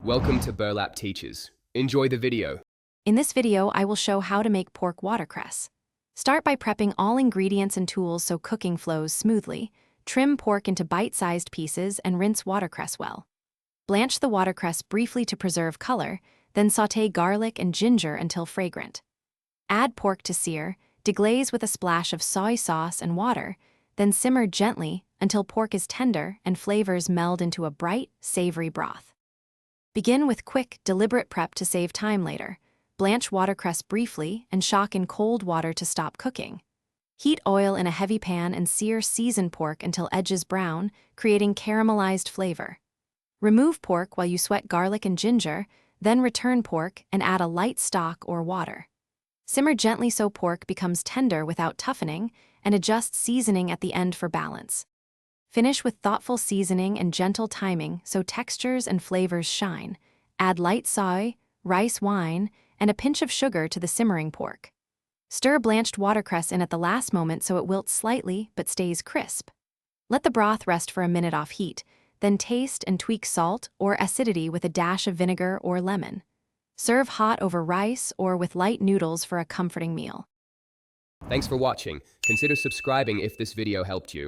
Welcome to Burlap Teachers. Enjoy the video. In this video, I will show how to make pork watercress. Start by prepping all ingredients and tools so cooking flows smoothly. Trim pork into bite-sized pieces and rinse watercress well. Blanch the watercress briefly to preserve color, then sauté garlic and ginger until fragrant. Add pork to sear, deglaze with a splash of soy sauce and water, then simmer gently until pork is tender and flavors meld into a bright, savory broth. Begin with quick, deliberate prep to save time later. Blanch watercress briefly and shock in cold water to stop cooking. Heat oil in a heavy pan and sear seasoned pork until edges brown, creating caramelized flavor. Remove pork while you sweat garlic and ginger, then return pork and add a light stock or water. Simmer gently so pork becomes tender without toughening, and adjust seasoning at the end for balance. Finish with thoughtful seasoning and gentle timing so textures and flavors shine. Add light soy, rice wine, and a pinch of sugar to the simmering pork. Stir blanched watercress in at the last moment so it wilts slightly but stays crisp. Let the broth rest for a minute off heat, then taste and tweak salt or acidity with a dash of vinegar or lemon. Serve hot over rice or with light noodles for a comforting meal. Thanks for watching. Consider subscribing if this video helped you.